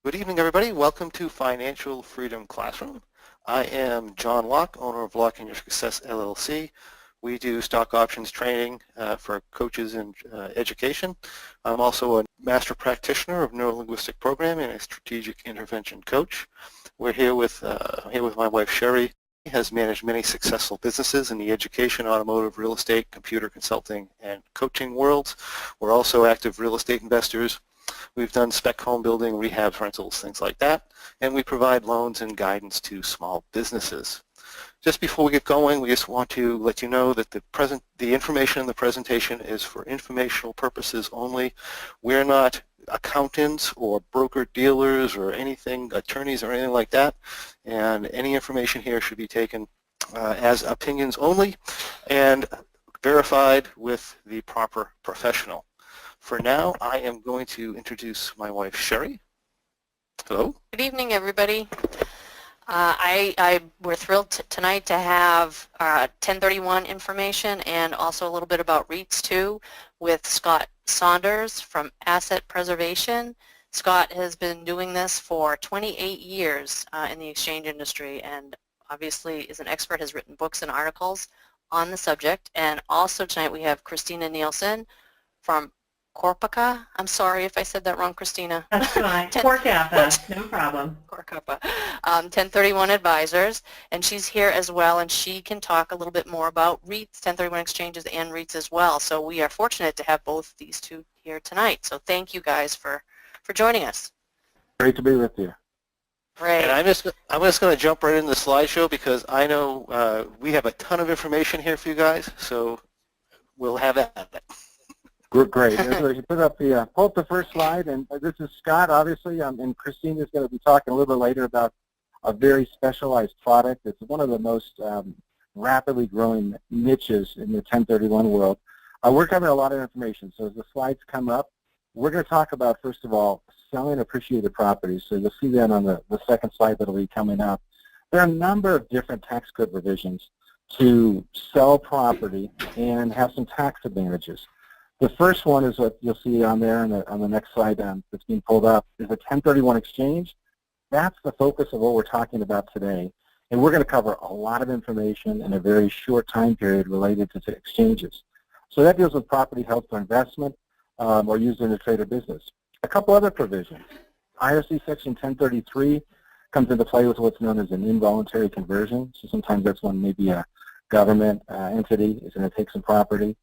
Good evening, everybody. Welcome to Financial Freedom Classroom. I am John Locke, owner of Locke and Your Success, LLC. We do stock options training for coaches in education. I'm also a master practitioner of neurolinguistic programming and a strategic intervention coach. We're here with my wife, Sherry, who has managed many successful businesses in the education, automotive, real estate, computer consulting, and coaching worlds. We're also active real estate investors. We've done spec home building, rehabs, rentals, things like that, and we provide loans and guidance to small businesses. Just before we get going, we just want to let you know that the information in the presentation is for informational purposes only. We're not accountants or broker-dealers or anything, attorneys or anything like that, and any information here should be taken as opinions only and verified with the proper professional. For now, I am going to introduce my wife, Sherry. Hello. Good evening, everybody. We're thrilled tonight to have 1031 information and also a little bit about REITs too with Scott Saunders from Asset Preservation. Scott has been doing this for 28 years in the exchange industry and obviously is an expert, has written books and articles on the subject. And also tonight we have Christina Nielsen from Corpica. I'm sorry if I said that wrong, Christina. That's fine. Corcapa, no problem. Corcapa. 1031 Advisors, and she's here as well, and she can talk a little bit more about REITs, 1031 exchanges, and REITs as well. So we are fortunate to have both these two here tonight. So thank you guys for joining us. Great to be with you. Great. And I'm just going to jump right into the slideshow because I know we have a ton of information here for you guys, so we'll have at it. Great. So you put up pull up the first slide, and this is Scott, obviously, and Christine is going to be talking a little bit later about a very specialized product. It's one of the most rapidly growing niches in the 1031 world. We're covering a lot of information, so as the slides come up, we're going to talk about, first of all, selling appreciated properties. So you'll see that on the second slide that will be coming up. There are a number of different tax code provisions to sell property and have some tax advantages. The first one is what you'll see on there on the next slide that's being pulled up is a 1031 exchange. That's the focus of what we're talking about today. And we're going to cover a lot of information in a very short time period related to exchanges. So that deals with property held for investment or used in a trade or business. A couple other provisions. IRC Section 1033 comes into play with what's known as an involuntary conversion. So sometimes that's when maybe a government entity is going to take some property.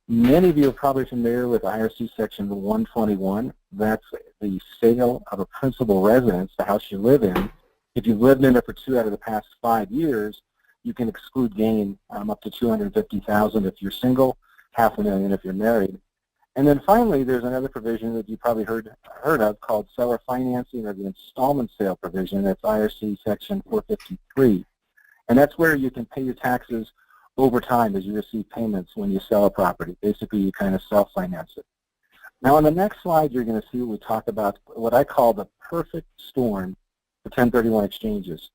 Many of you are probably familiar with IRC Section 121. That's the sale of a principal residence, the house you live in. If you've lived in it for 2 out of the past 5 years, you can exclude gain up to $250,000 if you're single, $500,000 if you're married. And then finally, there's another provision that you probably heard of called seller financing or the installment sale provision. That's IRC Section 453. And that's where you can pay your taxes over time as you receive payments when you sell a property. Basically, you kind of self-finance it. Now, on the next slide, you're going to see we talk about what I call the perfect storm for 1031 exchanges.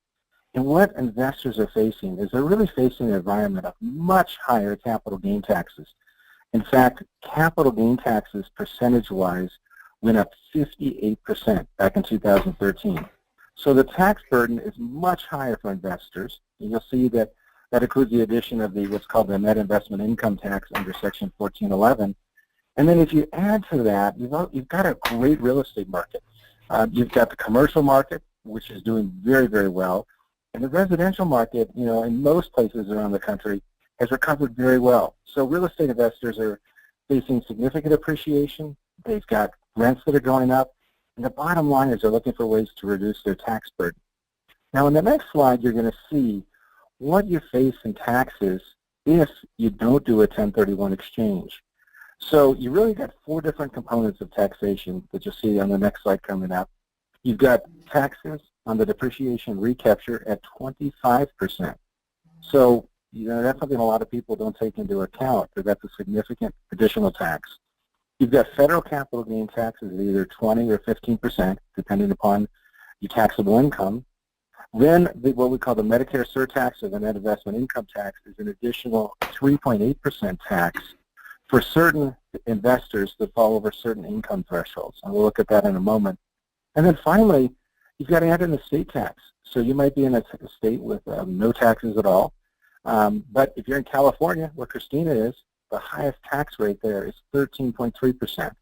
And what investors are facing is they're really facing an environment of much higher capital gain taxes. In fact, capital gain taxes percentage-wise went up 58% back in 2013. So the tax burden is much higher for investors. And you'll see that includes the addition of what's called the net investment income tax under Section 1411. And then if you add to that, you've got a great real estate market. You've got the commercial market, which is doing very, very well. And the residential market, in most places around the country, has recovered very well. So real estate investors are facing significant appreciation. They've got rents that are going up. And the bottom line is they're looking for ways to reduce their tax burden. Now, in the next slide, you're going to see what you face in taxes if you don't do a 1031 exchange. So you really got 4 different components of taxation that you'll see on the next slide coming up. You've got taxes on the depreciation recapture at 25%. So that's something a lot of people don't take into account, because that's a significant additional tax. You've got federal capital gain taxes at either 20 or 15%, depending upon your taxable income. Then what we call the Medicare surtax or the net investment income tax is an additional 3.8% tax for certain investors that fall over certain income thresholds. And we'll look at that in a moment. And then finally, you've got to add in the state tax. So you might be in a state with no taxes at all. But if you're in California, where Christina is, the highest tax rate there is 13.3%.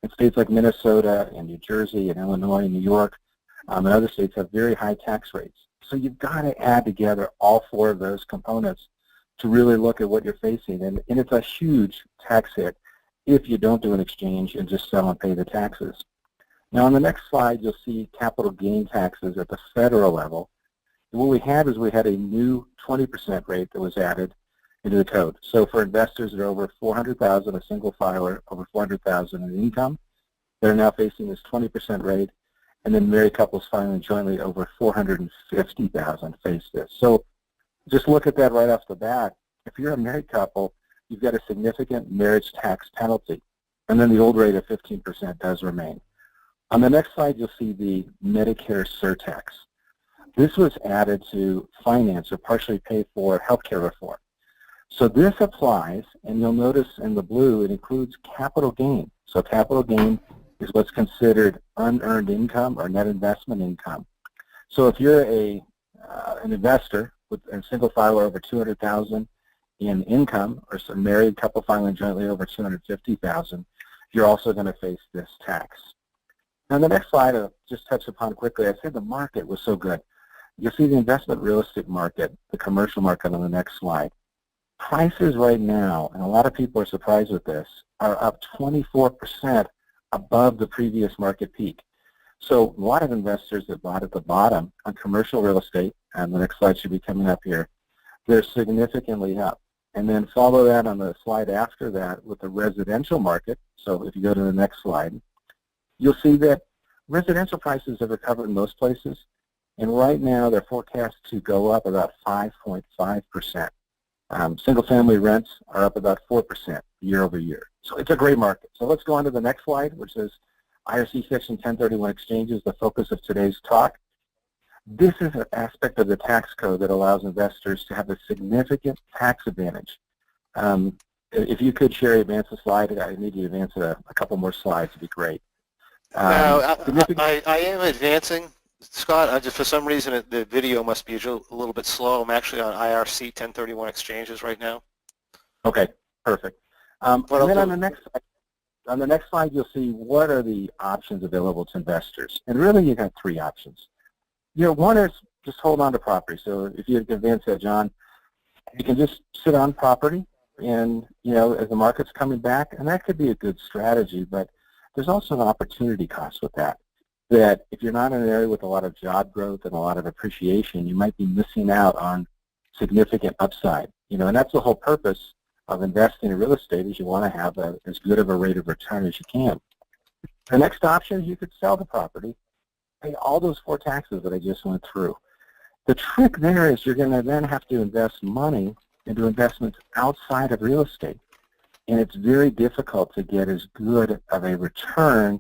And states like Minnesota and New Jersey and Illinois and New York and other states have very high tax rates. So you've got to add together all four of those components to really look at what you're facing. And it's a huge tax hit if you don't do an exchange and just sell and pay the taxes. Now on the next slide, you'll see capital gain taxes at the federal level. And what we had is we had a new 20% rate that was added into the code. So for investors that are over $400,000, a single filer over $400,000 in income, they're now facing this 20% rate. And then married couples filing jointly over $450,000 face this. So just look at that right off the bat. If you're a married couple, you've got a significant marriage tax penalty. And then the old rate of 15% does remain. On the next slide, you'll see the Medicare surtax. This was added to finance or partially pay for healthcare reform. So this applies, and you'll notice in the blue it includes capital gain. So capital gain is what's considered unearned income or net investment income. So if you're an investor with a single filer over $200,000 in income, or some married couple filing jointly over $250,000, you're also going to face this tax. Now the next slide I'll just touch upon quickly. I said the market was so good. You'll see the investment real estate market, the commercial market on the next slide. Prices right now, and a lot of people are surprised with this, are up 24% above the previous market peak. So a lot of investors that bought at the bottom on commercial real estate, and the next slide should be coming up here, they're significantly up. And then follow that on the slide after that with the residential market. So if you go to the next slide, you'll see that residential prices have recovered in most places. And right now they're forecast to go up about 5.5%. Single-family rents are up about 4% year over year. So it's a great market. So let's go on to the next slide, which is IRC Section 1031 exchanges, the focus of today's talk. This is an aspect of the tax code that allows investors to have a significant tax advantage. If you could, Sherry, advance the slide. I need you to advance a couple more slides. It'd be great. I am advancing, Scott. I just, for some reason, the video must be a little bit slow. I'm actually on IRC 1031 exchanges right now. Okay, perfect. And then on the next slide, you'll see what are the options available to investors. And really, you got three options. You know, one is just hold on to property. So if you advance that, John, you can just sit on property, and you know, as the market's coming back, and that could be a good strategy. But there's also an opportunity cost with that. That if you're not in an area with a lot of job growth and a lot of appreciation, you might be missing out on significant upside. You know, and that's the whole purpose of investing in real estate, is you want to have as good of a rate of return as you can. The next option is you could sell the property, pay all those four taxes that I just went through. The trick there is you're going to then have to invest money into investments outside of real estate. And it's very difficult to get as good of a return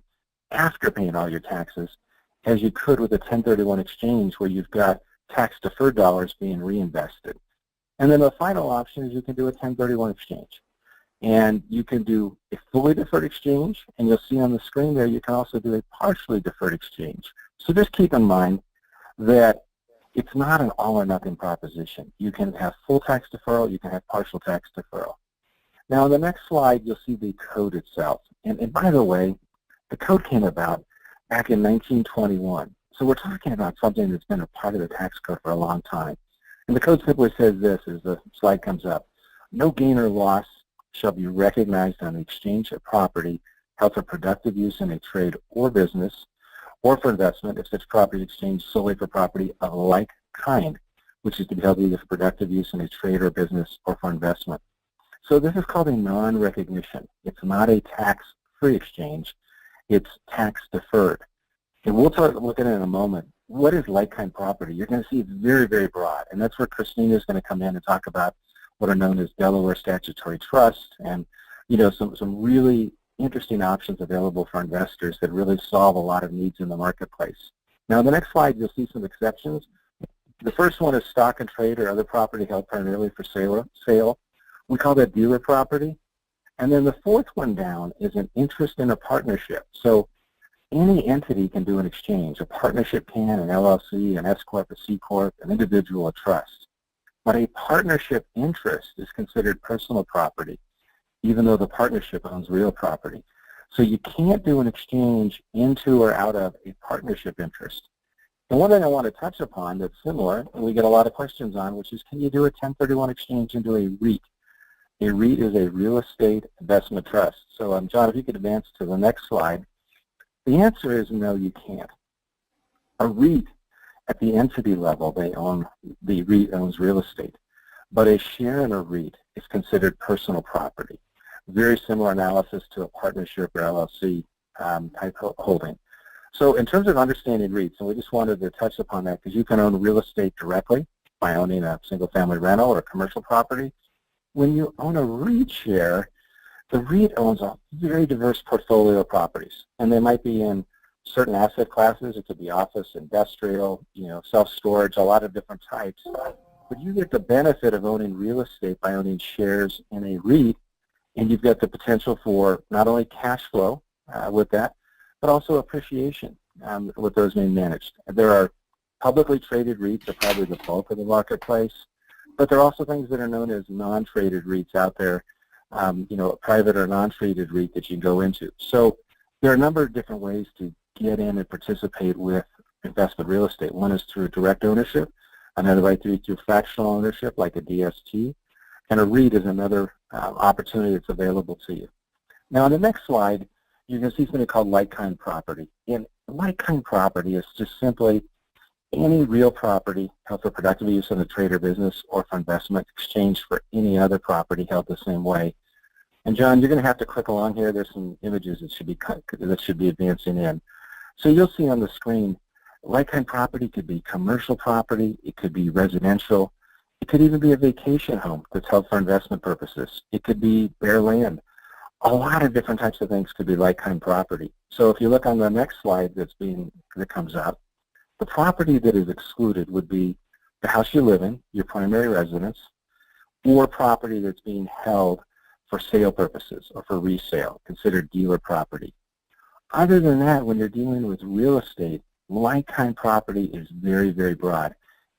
after paying all your taxes as you could with a 1031 exchange, where you've got tax-deferred dollars being reinvested. And then the final option is you can do a 1031 exchange. And you can do a fully deferred exchange, and you'll see on the screen there you can also do a partially deferred exchange. So just keep in mind that it's not an all or nothing proposition. You can have full tax deferral, you can have partial tax deferral. Now on the next slide, you'll see the code itself. And by the way, the code came about back in 1921. So we're talking about something that's been a part of the tax code for a long time. And the code simply says this, as the slide comes up: no gain or loss shall be recognized on the exchange of property held for productive use in a trade or business, or for investment if such property is exchanged solely for property of like kind, which is to be held either for productive use in a trade or business or for investment. So this is called a non-recognition. It's not a tax-free exchange. It's tax-deferred. And we'll start looking at it in a moment. What is like-kind property? You're going to see it's very, very broad. And that's where Christina is going to come in and talk about what are known as Delaware statutory trusts, and you know, some really interesting options available for investors that really solve a lot of needs in the marketplace. Now, on the next slide, you'll see some exceptions. The first one is stock and trade or other property held primarily for sale. We call that dealer property. And then the fourth one down is an interest in a partnership. So any entity can do an exchange. A partnership can, an LLC, an S Corp, a C Corp, an individual, a trust. But a partnership interest is considered personal property, even though the partnership owns real property. So you can't do an exchange into or out of a partnership interest. And one thing I want to touch upon that's similar, and we get a lot of questions on, which is, can you do a 1031 exchange into a REIT? A REIT is a real estate investment trust. So John, if you could advance to the next slide. The answer is no, you can't. A REIT, at the entity level, the REIT owns real estate. But a share in a REIT is considered personal property. Very similar analysis to a partnership or LLC type holding. So in terms of understanding REITs, and we just wanted to touch upon that because you can own real estate directly by owning a single-family rental or commercial property. When you own a REIT share, the REIT owns a very diverse portfolio of properties, and they might be in certain asset classes. It could be office, industrial, self-storage, a lot of different types. But you get the benefit of owning real estate by owning shares in a REIT, and you've got the potential for not only cash flow with that, but also appreciation with those being managed. There are publicly traded REITs are probably the bulk of the marketplace, but there are also things that are known as non-traded REITs out there, a private or non-traded REIT that you can go into. So there are a number of different ways to get in and participate with investment real estate. One is through direct ownership, another way through fractional ownership like a DST, and a REIT is another opportunity that's available to you. Now on the next slide, you're going to see something called like-kind property. And like-kind property is just simply any real property held for productive use in the trade or business or for investment exchanged for any other property held the same way. And John, you're going to have to click along here. There's some images that should be advancing in. So you'll see on the screen, like-kind property could be commercial property, it could be residential, it could even be a vacation home that's held for investment purposes. It could be bare land. A lot of different types of things could be like-kind property. So if you look on the next slide that comes up, the property that is excluded would be the house you live in, your primary residence, or property that's being held for sale purposes or for resale, considered dealer property. Other than that, when you're dealing with real estate, like-kind property is very, very broad.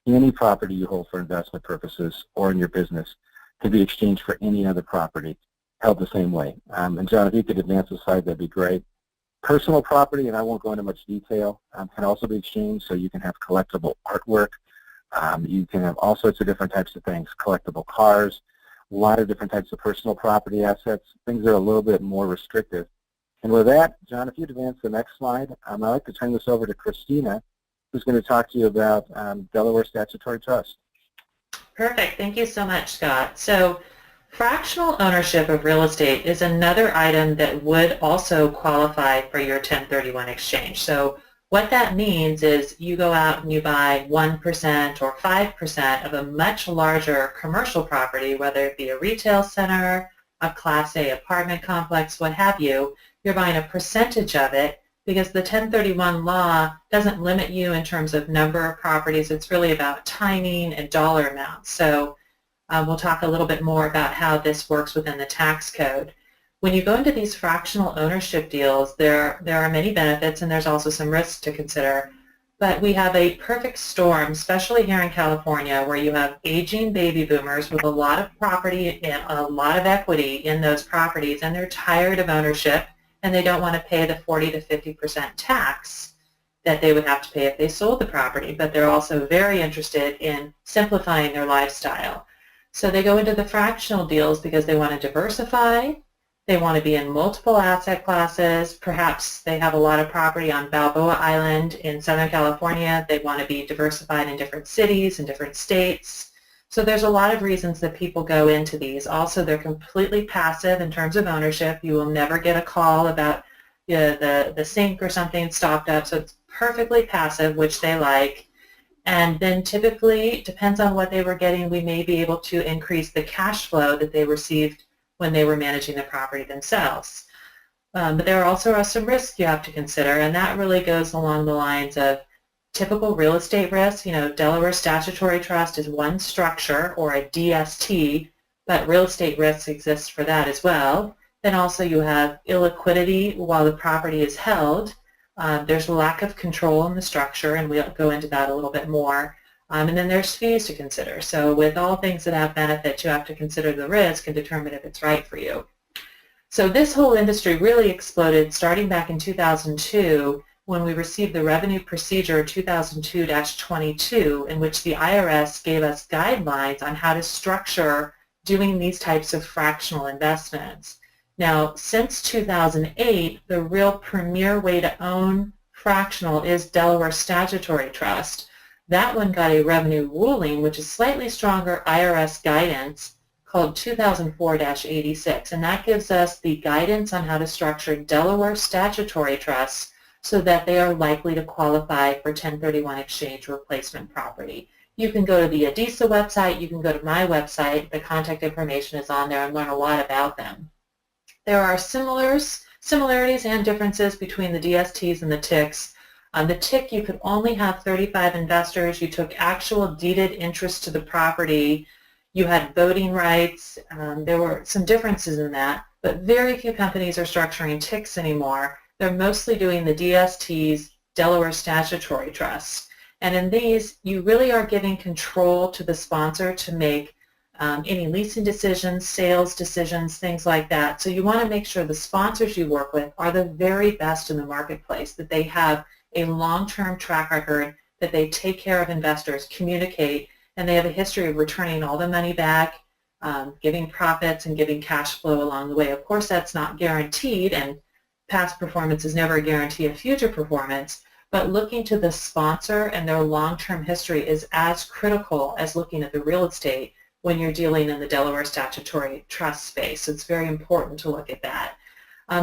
Any property you hold for investment purposes or in your business can be exchanged for any other property held the same way. And John, if you could advance the slide, that'd be great. Personal property, and I won't go into much detail, can also be exchanged, so you can have collectible artwork. You can have all sorts of different types of things, collectible cars, a lot of different types of personal property assets. Things are a little bit more restrictive. And with that, John, if you'd advance the next slide, I'd like to turn this over to Christina, who's going to talk to you about Delaware Statutory Trust. Perfect. Thank you so much, Scott. So fractional ownership of real estate is another item that would also qualify for your 1031 exchange. So what that means is you go out and you buy 1% or 5% of a much larger commercial property, whether it be a retail center, a Class A apartment complex, what have you. You're buying a percentage of it because the 1031 law doesn't limit you in terms of number of properties. It's really about timing and dollar amounts. So we'll talk a little bit more about how this works within the tax code. When you go into these fractional ownership deals, there are many benefits and there's also some risks to consider. But we have a perfect storm, especially here in California, where you have aging baby boomers with a lot of property and a lot of equity in those properties, and they're tired of ownership and they don't want to pay the 40 to 50% tax that they would have to pay if they sold the property, but they're also very interested in simplifying their lifestyle. So they go into the fractional deals because they want to diversify, they want to be in multiple asset classes, perhaps they have a lot of property on Balboa Island in Southern California, they want to be diversified in different cities and different states. So there's a lot of reasons that people go into these. Also, they're completely passive in terms of ownership. You will never get a call about the sink or something stocked up, so it's perfectly passive, which they like. And then typically, depends on what they were getting, we may be able to increase the cash flow that they received when they were managing the property themselves. But there also are some risks you have to consider, and that really goes along the lines of typical real estate risk. Delaware Statutory Trust is one structure, or a DST, but real estate risk exists for that as well. Then also you have illiquidity while the property is held. There's a lack of control in the structure, and we'll go into that a little bit more. And then there's fees to consider. So with all things that have benefits, you have to consider the risk and determine if it's right for you. So this whole industry really exploded starting back in 2002 when we received the Revenue Procedure 2002-22, in which the IRS gave us guidelines on how to structure doing these types of fractional investments. Now, since 2008, the real premier way to own fractional is Delaware Statutory Trust. That one got a revenue ruling, which is slightly stronger IRS guidance, called 2004-86, and that gives us the guidance on how to structure Delaware statutory trusts so that they are likely to qualify for 1031 exchange replacement property. You can go to the ADISA website, you can go to my website, the contact information is on there, and learn a lot about them. There are similarities and differences between the DSTs and the TICs. On the TIC, you could only have 35 investors. You took actual deeded interest to the property. You had voting rights. There were some differences in that, but very few companies are structuring TICs anymore. They're mostly doing the DSTs, Delaware Statutory Trusts. And in these, you really are giving control to the sponsor to make any leasing decisions, sales decisions, things like that. So you want to make sure the sponsors you work with are the very best in the marketplace, that they have a long-term track record, that they take care of investors, communicate, and they have a history of returning all the money back, giving profits and giving cash flow along the way. Of course, that's not guaranteed, and past performance is never a guarantee of future performance, but looking to the sponsor and their long-term history is as critical as looking at the real estate when you're dealing in the Delaware Statutory Trust space. So it's very important to look at that.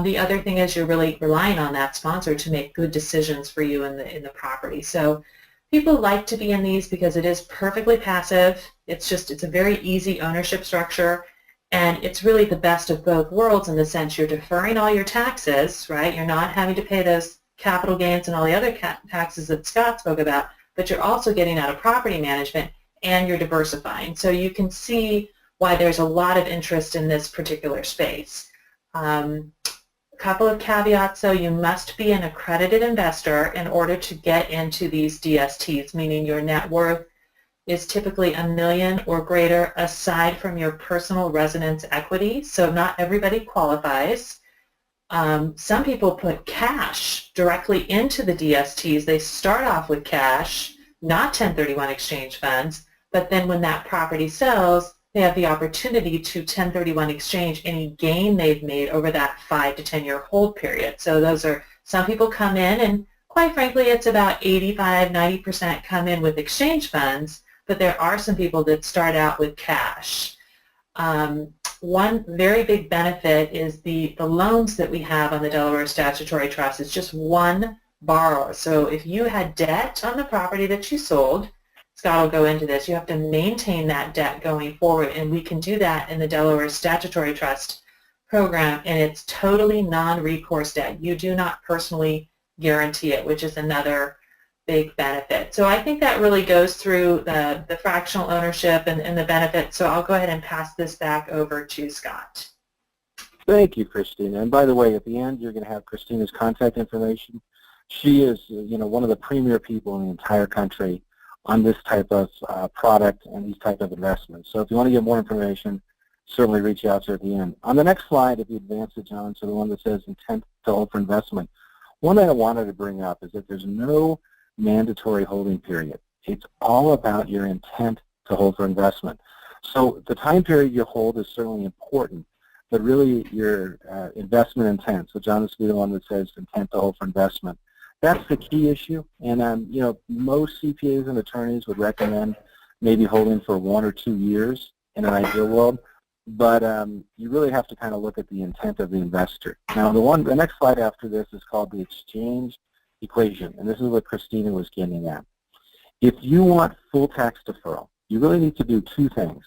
The other thing is you're really relying on that sponsor to make good decisions for you in the property. So people like to be in these because it is perfectly passive. It's a very easy ownership structure, and it's really the best of both worlds in the sense you're deferring all your taxes, right? You're not having to pay those capital gains and all the other taxes that Scott spoke about, but you're also getting out of property management and you're diversifying. So you can see why there's a lot of interest in this particular space. A couple of caveats, though. You must be an accredited investor in order to get into these DSTs, meaning your net worth is typically $1 million or greater aside from your personal residence equity. So not everybody qualifies. Some people put cash directly into the DSTs. They start off with cash, not 1031 exchange funds, but then when that property sells, they have the opportunity to 1031 exchange any gain they've made over that 5 to 10 year hold period. So some people come in, and quite frankly, it's about 85–90% come in with exchange funds, but there are some people that start out with cash. One very big benefit is the loans that we have on the Delaware Statutory Trust. It's just one borrower. So if you had debt on the property that you sold, Scott will go into this, you have to maintain that debt going forward, and we can do that in the Delaware Statutory Trust program, and it's totally non-recourse debt. You do not personally guarantee it, which is another big benefit. So I think that really goes through the fractional ownership and the benefits. So I'll go ahead and pass this back over to Scott. Thank you, Christina. And by the way, at the end, you're going to have Christina's contact information. She is, one of the premier people in the entire country on this type of product and these type of investments. So if you want to get more information, certainly reach out to her at the end. On the next slide, if you advance it, John, so the one that says intent to hold for investment, one thing I wanted to bring up is that there's no mandatory holding period. It's all about your intent to hold for investment. So the time period you hold is certainly important, but really your investment intent. So John, this will be the one that says intent to hold for investment. That's the key issue, and most CPAs and attorneys would recommend maybe holding for 1 or 2 years in an ideal world, but you really have to kind of look at the intent of the investor. Now, the next slide after this is called the exchange equation, and this is what Christina was getting at. If you want full tax deferral, you really need to do 2 things.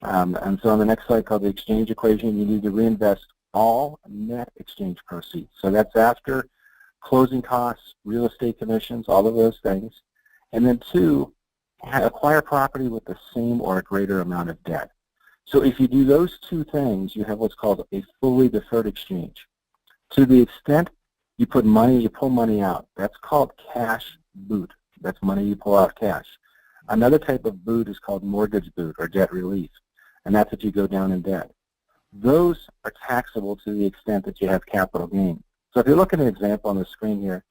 And so on the next slide called the exchange equation, you need to reinvest all net exchange proceeds. So that's after closing costs, real estate commissions, all of those things. And then 2, acquire property with the same or a greater amount of debt. So if you do those 2 things, you have what's called a fully deferred exchange. To the extent You put money, you pull money out. That's called cash boot. That's money you pull out cash. Another type of boot is called mortgage boot or debt relief, and that's if you go down in debt. Those are taxable to the extent that you have capital gain. So if you look at an example on the screen here,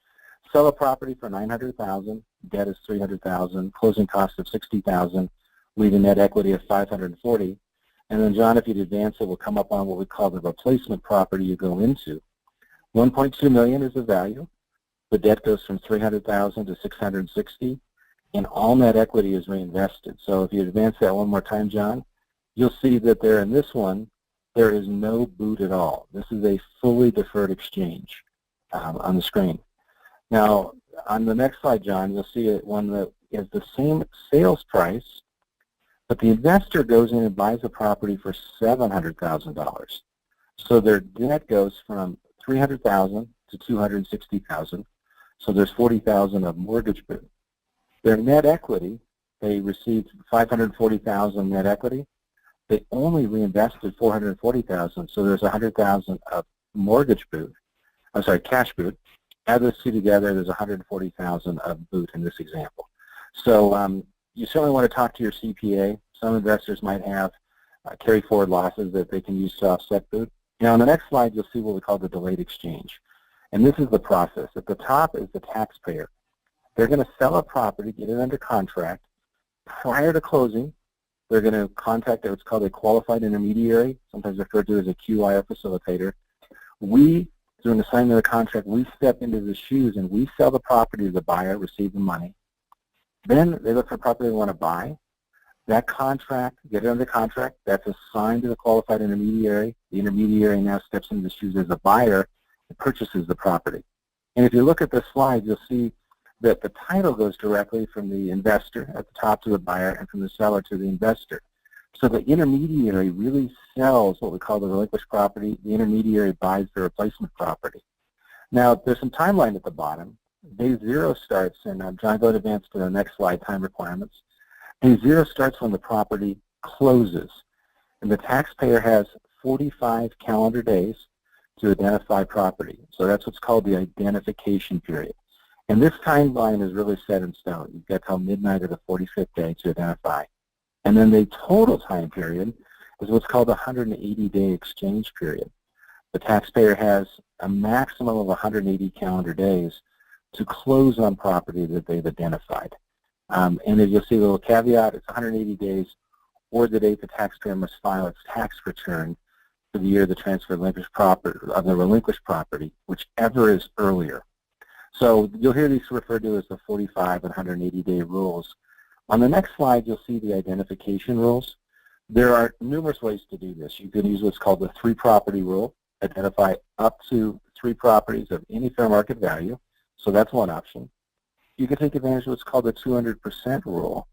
sell a property for $900,000, debt is $300,000, closing cost of $60,000, leaving net equity of $540,000. And then, John, if you'd advance it, we'll come up on what we call the replacement property you go into. $1.2 million is the value. The debt goes from $300,000 to $660,000, and all net equity is reinvested. So if you advance that one more time, John, you'll see that there in this one, there is no boot at all. This is a fully deferred exchange on the screen. Now, on the next slide, John, you'll see one that is the same sales price, but the investor goes in and buys the property for $700,000. So their debt goes from $300,000 to $260,000. So there's $40,000 of mortgage boot. Their net equity, they received $540,000 net equity. They only reinvested $440,000, so there's $100,000 of mortgage boot. I'm sorry, cash boot. Add those two together, there's $140,000 of boot in this example. So you certainly want to talk to your CPA. Some investors might have carry forward losses that they can use to offset boot. Now on the next slide, you'll see what we call the delayed exchange. And this is the process. At the top is the taxpayer. They're going to sell a property, get it under contract. Prior to closing, they're going to contact what's called a qualified intermediary, sometimes referred to as a QI or facilitator. We, through an assignment of the contract, we step into the shoes and we sell the property to the buyer, receive the money. Then they look for property they want to buy. That contract, get it under contract, that's assigned to the qualified intermediary. The intermediary now steps into the shoes as a buyer and purchases the property. And if you look at the slide, you'll see that the title goes directly from the investor at the top to the buyer and from the seller to the investor. So the intermediary really sells what we call the relinquished property. The intermediary buys the replacement property. Now, there's some timeline at the bottom. Day zero starts, and John, go to advance to the next slide, time requirements. Day zero starts when the property closes, and the taxpayer has 45 calendar days to identify property. So that's what's called the identification period. And this timeline is really set in stone. You've got till midnight of the 45th day to identify. And then the total time period is what's called the 180-day exchange period. The taxpayer has a maximum of 180 calendar days to close on property that they've identified. And as you'll see, a little caveat, it's 180 days or the date the taxpayer must file its tax return for the year of the transfer of the relinquished property, whichever is earlier. So you'll hear these referred to as the 45 and 180-day rules. On the next slide, you'll see the identification rules. There are numerous ways to do this. You can use what's called the 3-property rule, identify up to 3 properties of any fair market value. So that's one option. You can take advantage of what's called the 200% rule,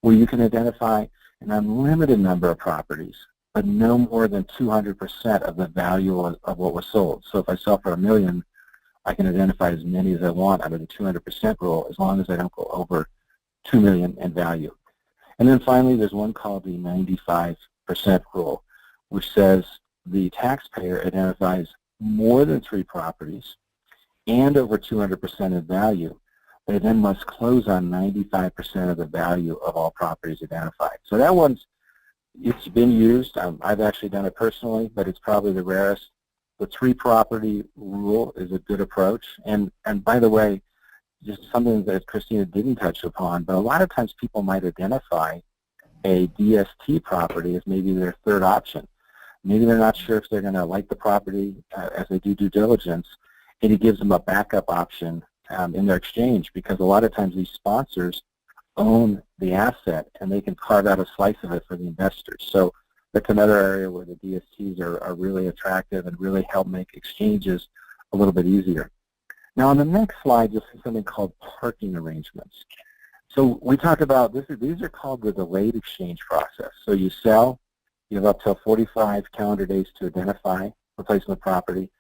where you can identify an unlimited number of properties, but no more than 200% of the value of what was sold. So if I sell for $1 million, I can identify as many as I want under the 200% rule, as long as I don't go over $2 million in value. And then finally, there's one called the 95% rule, which says the taxpayer identifies more than 3 properties and over 200% in value. They then must close on 95% of the value of all properties identified. So that one's, it's been used. I've actually done it personally, but it's probably the rarest. The 3-property rule is a good approach. And by the way, just something that Christina didn't touch upon, but a lot of times people might identify a DST property as maybe their 3rd option. Maybe they're not sure if they're going to like the property as they do due diligence, and it gives them a backup option in their exchange, because a lot of times these sponsors own the asset and they can carve out a slice of it for the investors. So that's another area where the DSTs are really attractive and really help make exchanges a little bit easier. Now on the next slide, you'll see something called parking arrangements. So we talked about this. These are called the delayed exchange process. So you sell, you have up to 45 calendar days to identify replacement property,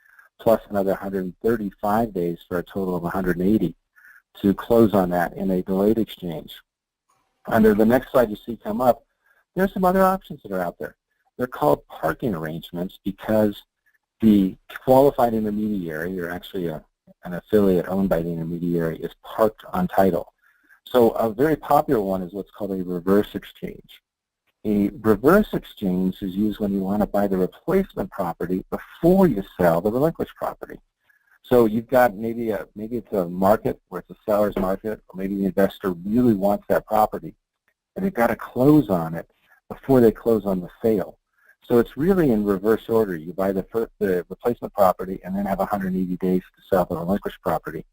plus another 135 days for a total of 180 to close on that in a delayed exchange. Under the next slide you see come up, there's some other options that are out there. They're called parking arrangements because the qualified intermediary, or actually a an affiliate owned by the intermediary is parked on title. So a very popular one is what's called a reverse exchange. A reverse exchange is used when you want to buy the replacement property before you sell the relinquished property. So you've got maybe it's a market where it's a seller's market, or maybe the investor really wants that property, and they've got to close on it before they close on the sale. So it's really in reverse order. You buy the replacement property and then have 180 days to sell the relinquished property.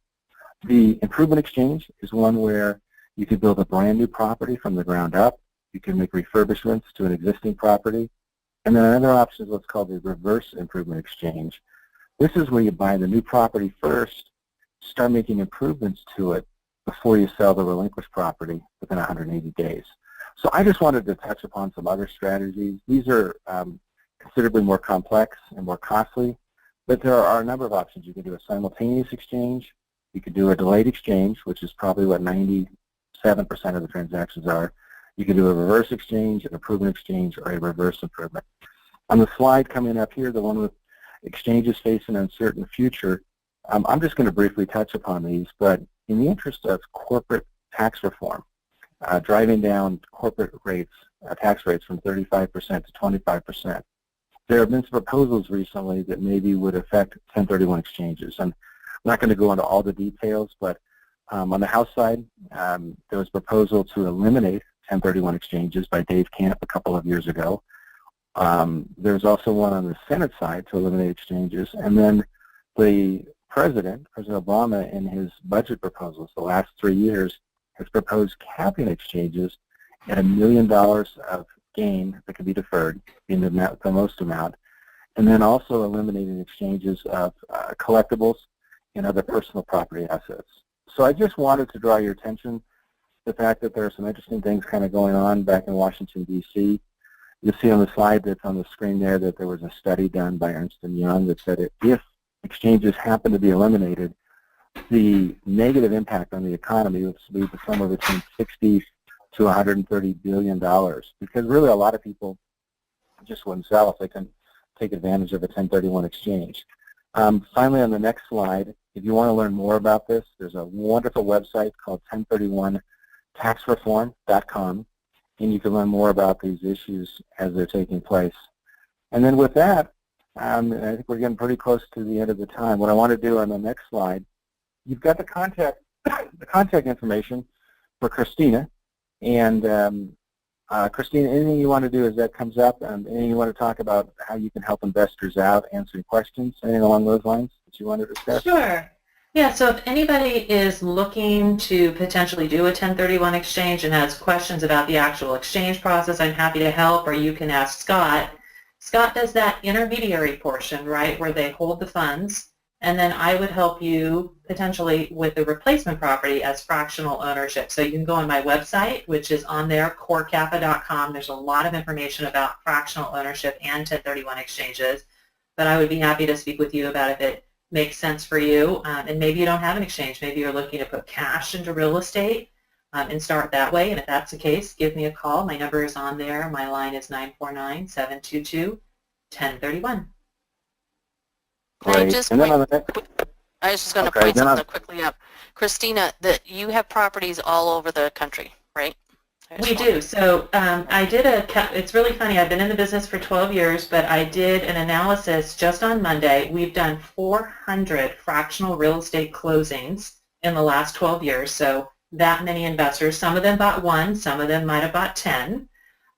The improvement exchange is one where you could build a brand new property from the ground up. You can make refurbishments to an existing property. And then another option is what's called the reverse improvement exchange. This is where you buy the new property first, start making improvements to it before you sell the relinquished property within 180 days. So I just wanted to touch upon some other strategies. These are considerably more complex and more costly, but there are a number of options. You can do a simultaneous exchange. You could do a delayed exchange, which is probably what 97% of the transactions are. You can do a reverse exchange, an improvement exchange, or a reverse improvement. On the slide coming up here, the one with exchanges face an uncertain future, I'm just going to briefly touch upon these, but in the interest of corporate tax reform, driving down corporate rates, tax rates from 35% to 25%, there have been some proposals recently that maybe would affect 1031 exchanges. And I'm not going to go into all the details, but on the House side, there was a proposal to eliminate 1031 exchanges by Dave Camp a couple of years ago. There's also one on the Senate side to eliminate exchanges. And then the President Obama, in his budget proposals the last 3 years, has proposed capping exchanges at $1 million of gain that can be deferred, being the most amount, and then also eliminating exchanges of collectibles and other personal property assets. So I just wanted to draw your attention to the fact that there are some interesting things kind of going on back in Washington, D.C. You'll see on the slide that's on the screen there that there was a study done by Ernst & Young that said that if exchanges happen to be eliminated, the negative impact on the economy would be somewhere between $60 to $130 billion, because really a lot of people just wouldn't sell if they can take advantage of a 1031 exchange. Finally, on the next slide, if you want to learn more about this, there's a wonderful website called 1031taxreform.com, and you can learn more about these issues as they're taking place. And then with that, I think we're getting pretty close to the end of the time. What I want to do on the next slide, you've got the contact information for Christina. And Christina, anything you want to do as that comes up, anything you want to talk about how you can help investors out, answering questions, anything along those lines that you want to discuss? Sure. Yeah, so if anybody is looking to potentially do a 1031 exchange and has questions about the actual exchange process, I'm happy to help, or you can ask Scott. Scott does that intermediary portion, right, where they hold the funds, and then I would help you potentially with the replacement property as fractional ownership. So you can go on my website, which is on there, corecapa.com. There's a lot of information about fractional ownership and 1031 exchanges, but I would be happy to speak with you about if it makes sense for you. And maybe you don't have an exchange. Maybe you're looking to put cash into real estate and start that way. And if that's the case, give me a call. My number is on there. My line is 949-722-1031. Great. I was just going to point something quickly up. Christina, that you have properties all over the country, right? We do. So I did it's really funny, I've been in the business for 12 years, but I did an analysis just on Monday. We've done 400 fractional real estate closings in the last 12 years, so that many investors. Some of them bought one, some of them might have bought 10.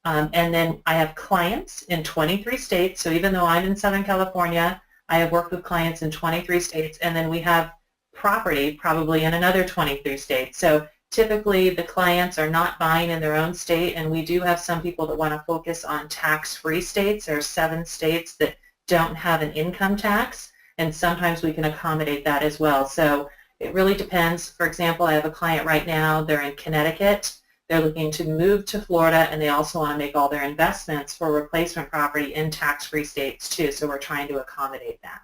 And then I have clients in 23 states, so even though I'm in Southern California, I have worked with clients in 23 states, and then we have property probably in another 23 states. So typically the clients are not buying in their own state, and we do have some people that want to focus on tax-free states. There are 7 states that don't have an income tax, and sometimes we can accommodate that as well. So it really depends. For example, I have a client right now, they're in Connecticut. They're looking to move to Florida, and they also want to make all their investments for replacement property in tax-free states too. So we're trying to accommodate that.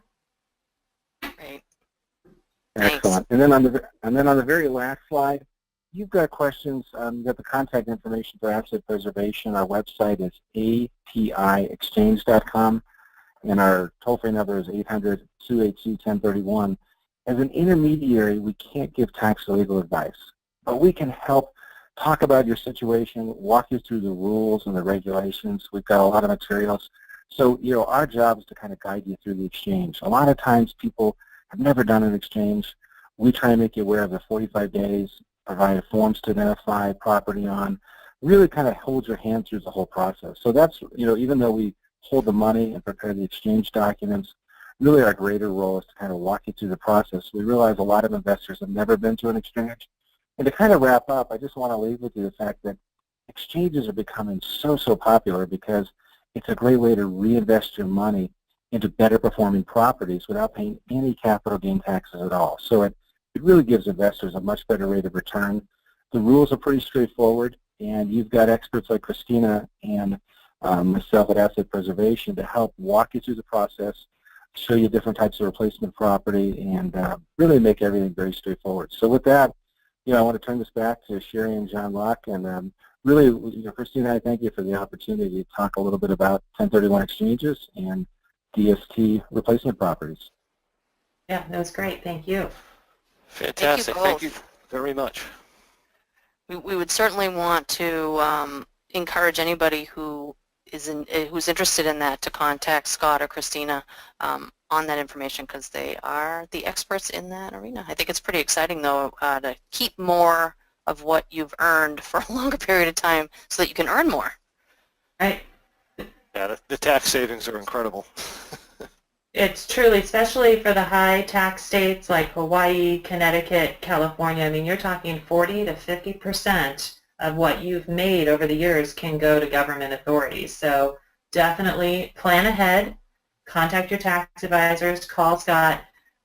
Great. Excellent. And then on the very last slide, you've got questions. You've got the contact information for asset preservation. Our website is APIexchange.com, and our toll-free number is 800-282-1031. As an intermediary, we can't give tax or legal advice, but we can help talk about your situation, walk you through the rules and the regulations. We've got a lot of materials. So, our job is to kind of guide you through the exchange. A lot of times people have never done an exchange. We try and make you aware of the 45 days, provide forms to identify property on, really kind of hold your hand through the whole process. So that's, even though we hold the money and prepare the exchange documents, really our greater role is to kind of walk you through the process. We realize a lot of investors have never been to an exchange. And to kind of wrap up, I just want to leave with you the fact that exchanges are becoming so popular because it's a great way to reinvest your money into better performing properties without paying any capital gain taxes at all. So it really gives investors a much better rate of return. The rules are pretty straightforward, and you've got experts like Christina and myself at Asset Preservation to help walk you through the process, show you different types of replacement property, and really make everything very straightforward. So with that, I want to turn this back to Sherry and John Locke, and really, Christina, I thank you for the opportunity to talk a little bit about 1031 exchanges and DST replacement properties. Yeah, that was great. Thank you. Fantastic. Thank you very much. We would certainly want to encourage anybody who's interested in that to contact Scott or Christina on that information, because they are the experts in that arena. I think it's pretty exciting, though, to keep more of what you've earned for a longer period of time so that you can earn more. Right. Yeah, the tax savings are incredible. It's truly, especially for the high tax states like Hawaii, Connecticut, California. I mean, you're talking 40 to 50% of what you've made over the years can go to government authorities. So definitely plan ahead, contact your tax advisors, call Scott,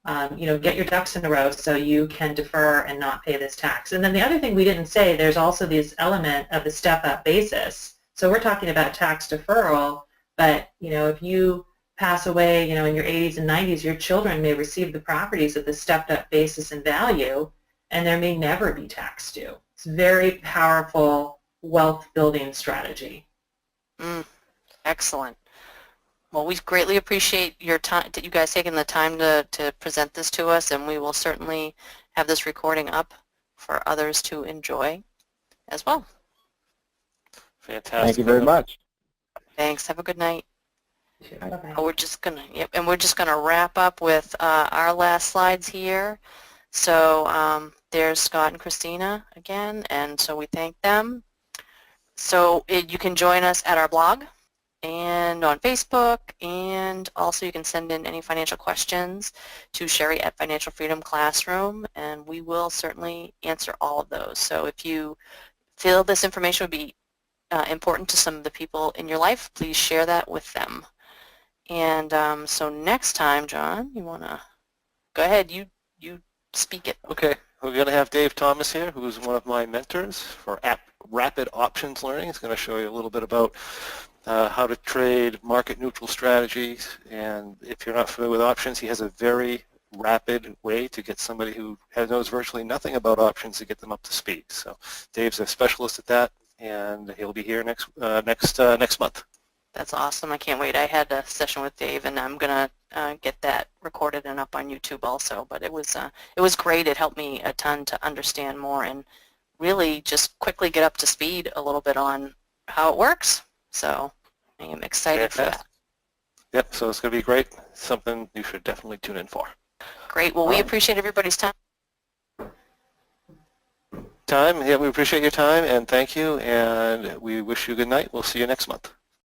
get your ducks in a row so you can defer and not pay this tax. And then the other thing we didn't say, there's also this element of the step-up basis. So we're talking about tax deferral, but, if you pass away, in your 80s and 90s, your children may receive the properties at the stepped-up basis in value, and there may never be tax due. It's a very powerful wealth-building strategy. Excellent. Well, we greatly appreciate your time, you guys taking the time to present this to us, and we will certainly have this recording up for others to enjoy as well. Fantastic. Thank you very much. Thanks. Have a good night. Bye-bye. We're just gonna wrap up with our last slides here. So there's Scott and Christina again, and so we thank them. So you can join us at our blog and on Facebook, and also you can send in any financial questions to Sherry at Financial Freedom Classroom, and we will certainly answer all of those. So if you feel this information would be important to some of the people in your life, please share that with them. And so next time, John, you want to go ahead, you speak it. Okay, we're going to have Dave Thomas here, who is one of my mentors for Rapid Options Learning. He's going to show you a little bit about how to trade market-neutral strategies. And if you're not familiar with options, he has a very rapid way to get somebody who knows virtually nothing about options to get them up to speed. So Dave's a specialist at that, and he'll be here next month. That's awesome. I can't wait. I had a session with Dave, and I'm going to get that recorded and up on YouTube also. But it was great. It helped me a ton to understand more and really just quickly get up to speed a little bit on how it works. So I am excited for that. Yep, so it's going to be great. Something you should definitely tune in for. Great. Well, we appreciate everybody's time. Yeah, we appreciate your time, and thank you, and we wish you a good night. We'll see you next month.